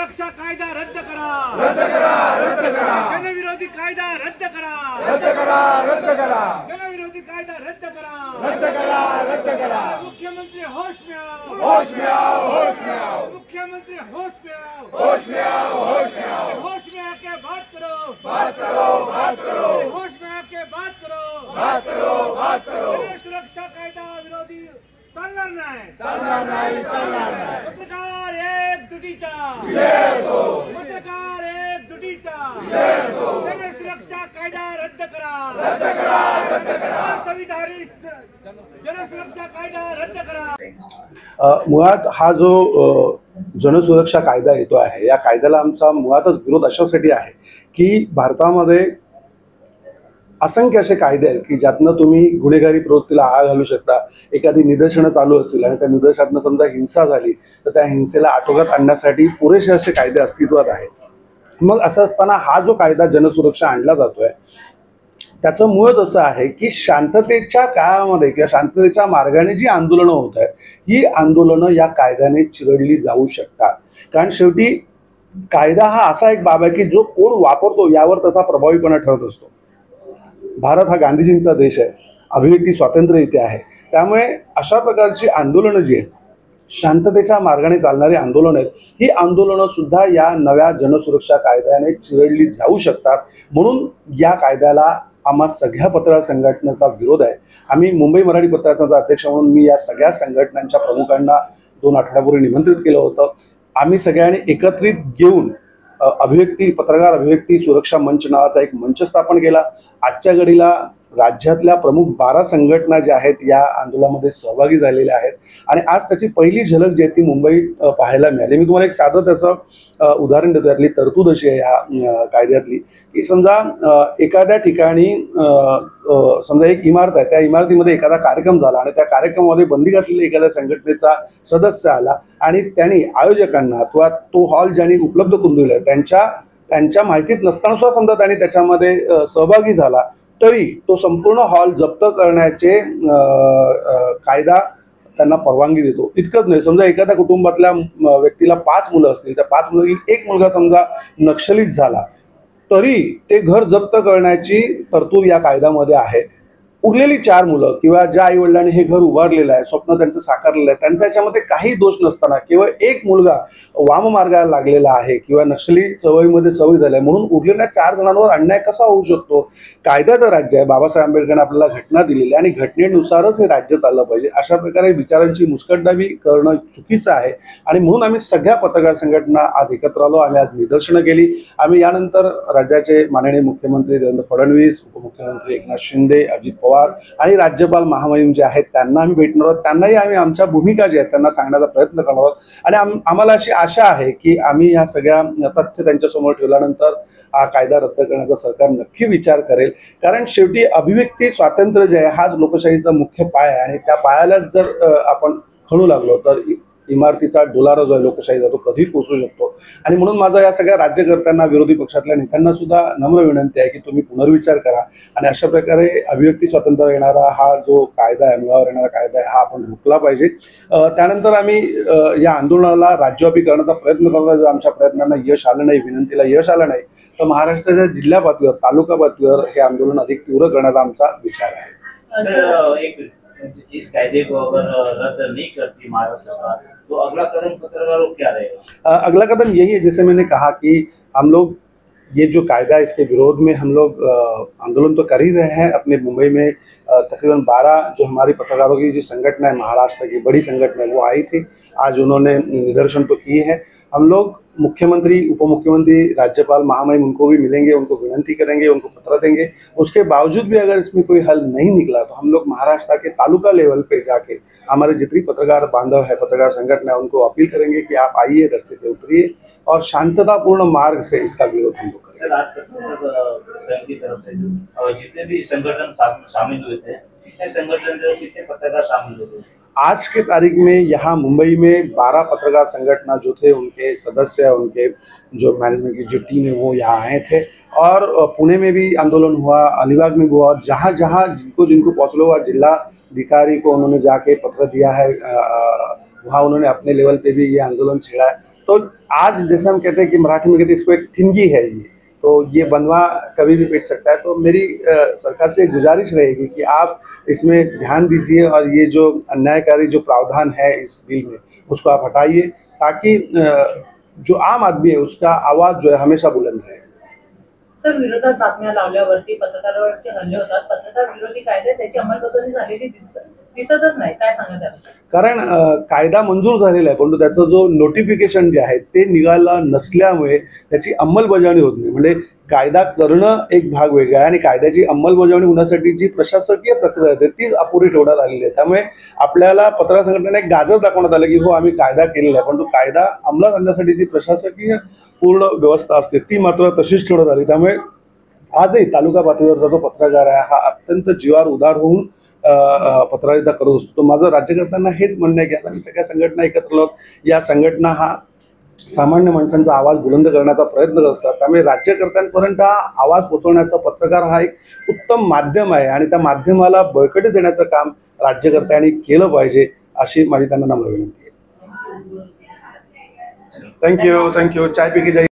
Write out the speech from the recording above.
सुरक्षा कायदा रद्द करा, रद्द करा, रद्द करा, जनविरोधी कायदा रद्द करा, रद्द करा, रद्द करा, जनविरोधी कायदा रद्द करा, रद्द करा, रद्द करा। मुख्यमंत्री होश में आओ, होश में आओ, होश में आओ, मुख्यमंत्री होश में आओ, होश में आओ, होश में आओ, होश में आके बात करो, बात करो, बात करो, होश में आके बात करो, बात करो, बात करो। सुरक्षा कायदा विरोधी चालणार नाही, चालणार नाही, चालणार नाही। पत्रकार एकजुटीचा, पत्रकार एकजुटीचा, जनसुरक्षा कायदा रद्द करा, रद्द करा, रद्द करा। संविधानिक जनसुरक्षा कायदा रद्द करा। मुळात हा जो जनसुरक्षा कायदा येतो आहे, या कायद्याला आमचा मुळातच विरोध अशासाठी आहे की भारतामध्ये असंख्य असे कायदे आहेत की ज्यातनं तुम्ही गुन्हेगारी प्रवृत्तीला आळा घालू शकता। एखादी निदर्शनं चालू असतील आणि त्या निदर्शनातनं समजा हिंसा झाली तर त्या हिंसेला आटोक्यात आणण्यासाठी पुरेसे असे कायदे अस्तित्वात आहेत। मग असं असताना हा जो कायदा जनसुरक्षा आणला जातोय त्याचं मूळच असं आहे की शांततेच्या काळामध्ये किंवा शांततेच्या मार्गाने जी आंदोलनं होत आहेत ही आंदोलनं या कायद्याने चिरडली जाऊ शकतात। कारण शेवटी कायदा हा असा एक बाब आहे की जो कोण वापरतो यावर त्याचा प्रभावीपणा ठरत असतो। भारत हा गांधीजींचा देश आहे, अभिव्यक्ती स्वातंत्र्य इथे आहे, त्यामुळे अशा प्रकारची आंदोलनं जी आहेत शांततेच्या मार्गाने चालणारी आंदोलनं आहेत, ही आंदोलनं सुद्धा या नव्या जनसुरक्षा कायद्याने चिरडली जाऊ शकतात। म्हणून या कायद्याला आम्हा सगळ्या पत्रकार संघटनेचा विरोध आहे। आम्ही मुंबई मराठी पत्रकार संघाचा अध्यक्ष म्हणून मी या सगळ्या संघटनांच्या प्रमुखांना 2 आठवड्यापूर्वी निमंत्रित केलं होतं। आम्ही सगळ्यांनी एकत्रित घेऊन पत्रकार अभिव्यक्ती सुरक्षा मंच नावाचा एक मंच स्थापन केला। आजच्या घडीला राज्यातल्या प्रमुख 12 संघटना ज्या आहेत या आंदोलनामध्ये सहभागी झालेल्या आहेत आणि आज त्याची पहिली झलक जी आहे ती मुंबईत पाहायला मिळाली। मी तुम्हाला एक साधं त्याचं उदाहरण देतो। यातली तरतूद अशी आहे या कायद्यातली की समजा एखाद्या ठिकाणी समजा एक इमारत आहे, त्या इमारतीमध्ये एखादा कार्यक्रम झाला आणि त्या कार्यक्रमामध्ये बंदी घातलेल्या एखाद्या संघटनेचा सदस्य आला आणि त्यांनी आयोजकांना किंवा तो हॉल ज्यांनी उपलब्ध करून दिला त्यांच्या माहितीत नसताना सुद्धा समजा त्यांनी त्याच्यामध्ये सहभागी झाला तरी तो संपूर्ण हॉल जप्त करण्याचे कायदा त्यांना परवानगी देतो। इतकंच नाही, समजा एखाद्या कुटुंबातल्या व्यक्तीला 5 मुलं असतील, त्या 5 मुलांपैकी एक मुलगा समजा नक्षलीत झाला तरी ते घर जप्त करण्याची तरतूद या कायद्यामध्ये आहे। उरलेली 4 मुलं किंवा ज्या आईवडिलांनी हे घर उभारलेलं आहे, स्वप्न त्यांचं साकारलेलं आहे, त्यांच्या याच्यामध्ये काही दोष नसताना केवळ एक मुलगा वाममार्गाला लागलेला आहे किंवा नक्षली चळवळीमध्ये सवय झाली आहे म्हणून उरलेल्या 4 जणांवर अन्याय कसा होऊ शकतो? कायद्याचं राज्य आहे, बाबासाहेब आंबेडकरांनी आपल्याला घटना दिलेली आणि घटनेनुसारच हे राज्य चाललं पाहिजे। अशा प्रकारे विचारांची मुस्कटदाबी करणं चुकीचं आहे आणि म्हणून आम्ही सगळ्या पत्रकार संघटना आज एकत्र आलो। आम्ही आज निदर्शनं केली। आम्ही यानंतर राज्याचे माननीय मुख्यमंत्री देवेंद्र फडणवीस, उपमुख्यमंत्री एकनाथ शिंदे, अजित पवार आणि राज्यपाल महामहिम जे आहेत त्यांना आम्ही भेटणार आहोत। त्यांनाही आम्ही आमच्या भूमिका ज्या आहेत त्यांना सांगण्याचा प्रयत्न करणार आहोत आणि आम्हाला अशी आशा आहे की आम्ही ह्या सगळ्या तथ्य त्यांच्यासमोर ठेवल्यानंतर हा कायदा रद्द करण्याचा सरकार नक्की विचार करेल। कारण शेवटी अभिव्यक्ती स्वातंत्र्य जे आहे हाच लोकशाहीचा मुख्य पाय आहे आणि त्या पायालाच जर आपण खणू लागलो तर इमारतीचा डोलारा जो आहे लोकशाहीचा तो कधी कोसळू शकतो। आणि म्हणून माझा या सगळ्या राज्यकर्त्यांना, विरोधी पक्षातल्या नेत्यांना सुद्धा नम्र विनंती आहे की तुम्ही पुनर्विचार करा आणि अशा प्रकारे अभिव्यक्ती स्वातंत्र्य येणारा हा जो कायदा आहे, मुळावर येणारा कायदा आहे, हा आपण रोखला पाहिजे। त्यानंतर आम्ही या आंदोलनाला राज्यव्यापी करण्याचा प्रयत्न करणार। जर आमच्या प्रयत्नांना यश आलं नाही, विनंतीला यश आलं नाही तर महाराष्ट्राच्या जिल्हा पातळीवर, तालुका पातळीवर हे आंदोलन अधिक तीव्र करण्याचा आमचा विचार आहे। इस कायदे को अगर रद्द नहीं करती महाराष्ट्र सरकार तो अगला कदम पत्रकारों क्या रहेगा? अगला कदम यही है, जैसे मैंने कहा कि हम लोग ये जो कायदा है इसके विरोध में हम लोग आंदोलन तो कर ही रहे हैं। अपने मुंबई में तकरीबन 12 जो हमारी पत्रकारों की जो संगठन है, महाराष्ट्र की बड़ी संगठन है, वो आई थी। आज उन्होंने निदर्शन तो किए हैं। हम लोग मुख्यमंत्री, उपमुख्यमंत्री, राज्यपाल, महामहिम उनको भी मिलेंगे, उनको विनंती करेंगे, उनको पत्र देंगे। उसके बावजूद भी अगर इसमें कोई हल नहीं निकला तो हम लोग महाराष्ट्र के तालुका लेवल पे जाके हमारे जितनी पत्रकार बांधव है, पत्रकार संगठन है, उनको अपील करेंगे कि आप आइए, रास्ते पे उतरिए और शांततापूर्ण मार्ग से इसका विरोध हम लोग करेंगे। सर, आज संघ की तरफ से जितने भी संगठन शामिल हुए थे, कितने संगठन, कितने पत्रकार शामिल हुए थे? आज के तारीख में यहाँ मुंबई में 12 पत्रकार संगठन जो थे, उनके सदस्य, उनके जो मैनेजमेंट की जो टीम है वो यहाँ आए थे और पुणे में भी आंदोलन हुआ, अलीबाग में भी हुआ और जहाँ जहाँ जिनको पहुँचना हुआ जिला अधिकारी को उन्होंने जाके पत्र दिया है वहाँ उन्होंने अपने लेवल पे भी ये आंदोलन छेड़ा है। तो आज जैसे हम कहते हैं कि मराठी में कहते हैं इसको एक ठिनगी है ये, तो ये बनवा कभी भी पिट सकता है। तो मेरी सरकार से एक गुजारिश रहेगी कि आप इसमें ध्यान दीजिए और ये जो अन्यायकारी जो प्रावधान है इस बिल में उसको आप हटाइए, ताकि जो आम आदमी है उसका आवाज़ जो है हमेशा बुलंद रहे। सर, विरोधात बातम्या लावल्यावरती पत्रकारांवरती हल्ले होतात, पत्रकार विरोधी कायदे त्याची अंमलबजावणी झालेली दिसतच नाही, काय सांगा त्याबद्दल? कारण कायदा मंजूर झालेला आहे, परंतु त्याचं जो नोटिफिकेशन जे आहे ते निघाला नसल्यामुळे त्याची अंमलबजावणी होत नाही। म्हणजे कायदा करणं एक भाग वेगळा आहे आणि कायद्याची अंमलबजावणी होण्यासाठी जी प्रशासकीय प्रक्रिया आहे ती अपुरी ठेवण्यात आलेली आहे। त्यामुळे आपल्याला पत्रकार संघटनेने एक गाजर दाखवण्यात आलं की हो आम्ही कायदा केलेला आहे, परंतु कायदा अंमलात आणण्यासाठी जी प्रशासकीय पूर्ण व्यवस्था असते ती मात्र तशीच ठेवण्यात आली। त्यामुळे आजही तालुका पातळीवरचा जो पत्रकार आहे हा अत्यंत जीवार उदार होऊन पत्रकारिता करत असतो। तो माझं राज्यकर्त्यांना हेच म्हणणं आहे की आता मी सगळ्या संघटना एकत्र आहोत, या संघटना हा सामान्य माणसांचा आवाज बुलंद करण्याचा प्रयत्न करत असतात। त्यामुळे राज्यकर्त्यांपर्यंत हा आवाज पोहोचवण्याचा पत्रकार हा एक उत्तम माध्यम आहे आणि त्या माध्यमाला बळकटी देण्याचं काम राज्यकर्त्यांनी केलं पाहिजे अशी माझी त्यांना नम्र विनंती आहे। थँक्यू चाय पी के जाइए।